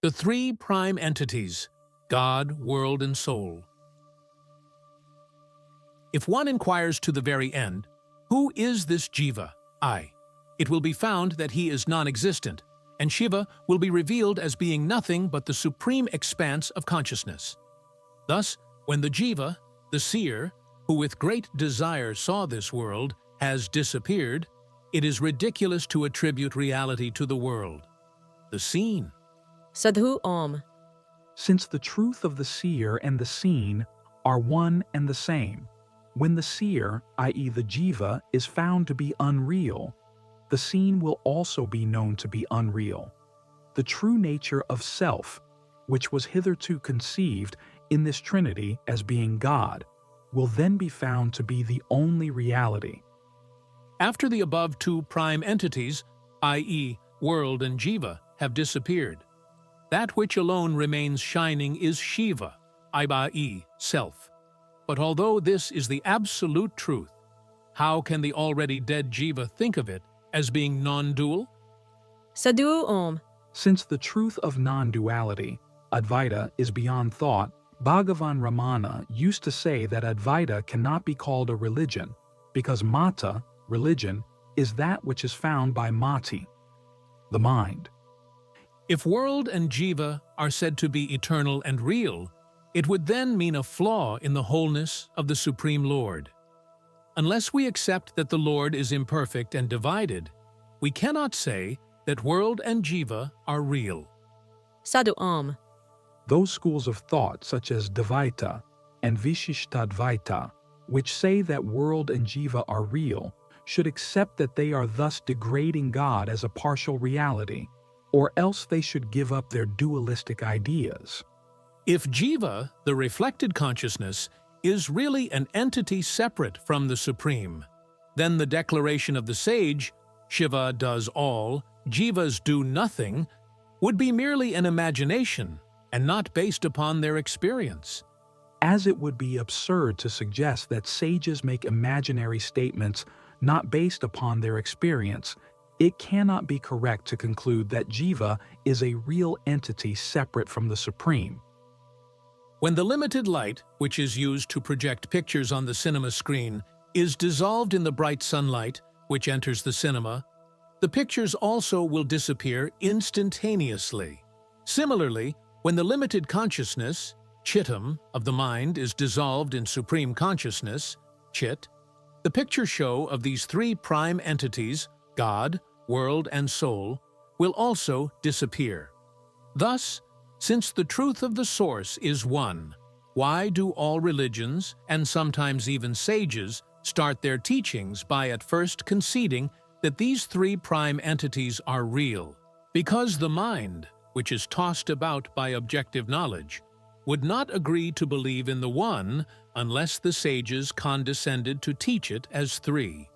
The three prime entities, God, world, and soul. If one inquires to the very end, who is this jiva, I? It will be found that he is non-existent, and Shiva will be revealed as being nothing but the supreme expanse of consciousness. Thus, when the jiva, the seer, who with great desire saw this world, has disappeared, it is ridiculous to attribute reality to the world, the seen. Sadhu Om. Since the truth of the seer and the seen are one and the same, when the seer, i.e. the jiva, is found to be unreal, the seen will also be known to be unreal. The true nature of self, which was hitherto conceived in this trinity as being God, will then be found to be the only reality. After the above two prime entities, i.e. world and jiva, have disappeared, that which alone remains shining is Shiva, i.e. self. But although this is the absolute truth, how can the already dead jiva think of it as being non-dual? Sadhu Om. Since the truth of non-duality, Advaita, is beyond thought, Bhagavan Ramana used to say that Advaita cannot be called a religion, because mata, religion, is that which is found by mati, the mind. If world and jiva are said to be eternal and real, it would then mean a flaw in the wholeness of the Supreme Lord. Unless we accept that the Lord is imperfect and divided, we cannot say that world and jiva are real. Sadhu Om. Those schools of thought such as Dvaita and Vishishtadvaita, which say that world and jiva are real, should accept that they are thus degrading God as a partial reality, or else they should give up their dualistic ideas. If jiva, the reflected consciousness, is really an entity separate from the Supreme, then the declaration of the sage, Shiva does all, jivas do nothing, would be merely an imagination and not based upon their experience. As it would be absurd to suggest that sages make imaginary statements not based upon their experience, it cannot be correct to conclude that jiva is a real entity separate from the Supreme. When the limited light, which is used to project pictures on the cinema screen, is dissolved in the bright sunlight, which enters the cinema, the pictures also will disappear instantaneously. Similarly, when the limited consciousness, chittam, of the mind is dissolved in supreme consciousness, chit, the picture show of these three prime entities, God, world, and soul, will also disappear. Thus, since the truth of the source is one, why do all religions, and sometimes even sages, start their teachings by at first conceding that these three prime entities are real? Because the mind, which is tossed about by objective knowledge, would not agree to believe in the one unless the sages condescended to teach it as three.